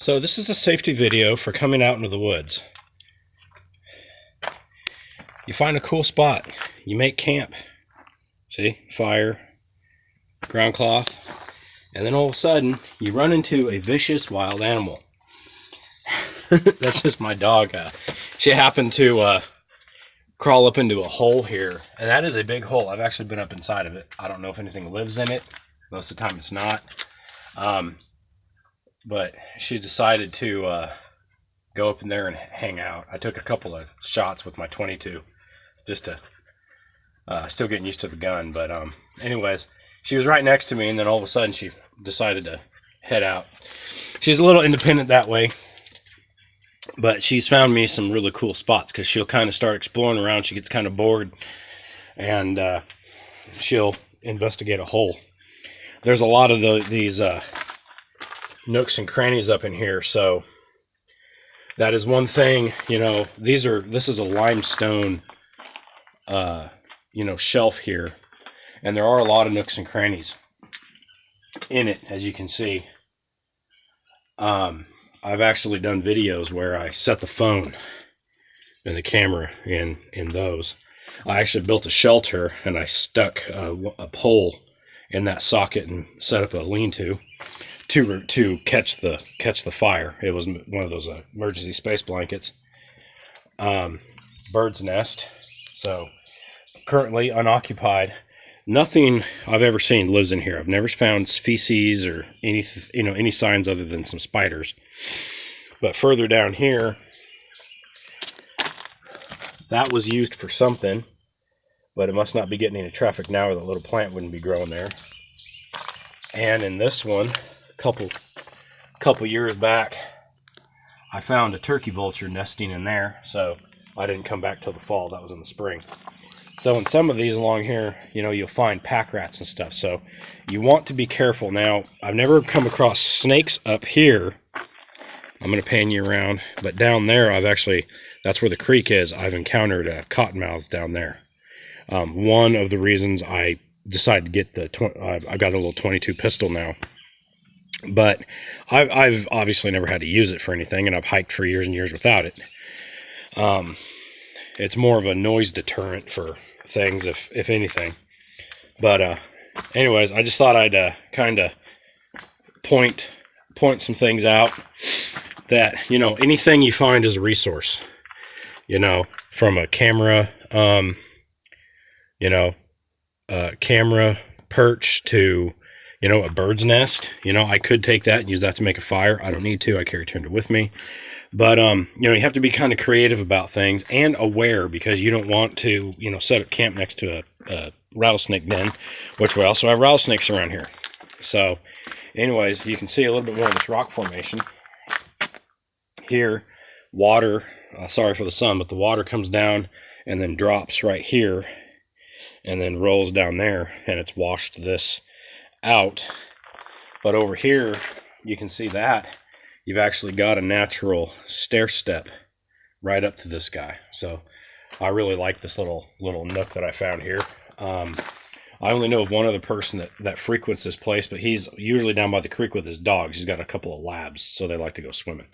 So this is a safety video for coming out into the woods. You find a cool spot, you make camp. See, fire, ground cloth, and then all of a sudden you run into a vicious wild animal. That's just my dog. She happened to crawl up into a hole here, and that is a big hole. I've actually been up inside of it. I don't know if anything lives in it. Most of the time it's not. But she decided to go up in there and hang out. I took a couple of shots with my 22 just to still getting used to the gun. But anyways, she was right next to me, and then all of a sudden she decided to head out. She's a little independent that way, but she's found me some really cool spots because she'll kind of start exploring around. She gets kind of bored, and she'll investigate a hole. There's a lot of these nooks and crannies up in here, so that is one thing. You know, this is a limestone shelf here, and there are a lot of nooks and crannies in it, as you can see. I've actually done videos where I set the phone and the camera in those. I actually built a shelter, and I stuck a pole in that socket and set up a lean-to to catch the fire. It was one of those emergency space blankets. Bird's nest. So currently unoccupied. Nothing I've ever seen lives in here. I've never found feces or any signs other than some spiders. But further down here, that was used for something, but it must not be getting any traffic now, or the little plant wouldn't be growing there. And in this one, a couple years back, I found a turkey vulture nesting in there, so I didn't come back till the fall. That was in the spring. So in some of these along here, you'll find pack rats and stuff, so you want to be careful. Now, I've never come across snakes up here. I'm going to pan you around, but down there, that's where the creek is. I've encountered cottonmouths down there. One of the reasons I decided to get I've got a little 22 pistol now, but I've obviously never had to use it for anything, and I've hiked for years and years without it. It's more of a noise deterrent for things, if anything. But anyways, I just thought I'd kind of point some things out that, anything you find is a resource, from a camera, camera perch to, a bird's nest. I could take that and use that to make a fire. I don't need to. I carry tinder with me. But, you have to be kind of creative about things and aware, because you don't want to, set up camp next to a rattlesnake den, which we also have rattlesnakes around here. So, anyways, you can see a little bit more of this rock formation. Here, water, sorry for the sun, but the water comes down and then drops right here and then rolls down there, and it's washed this out. But over here, you can see that you've actually got a natural stair step right up to this guy. So I really like this little nook that I found here. I only know of one other person that frequents this place, but he's usually down by the creek with his dogs. He's got a couple of labs, so they like to go swimming.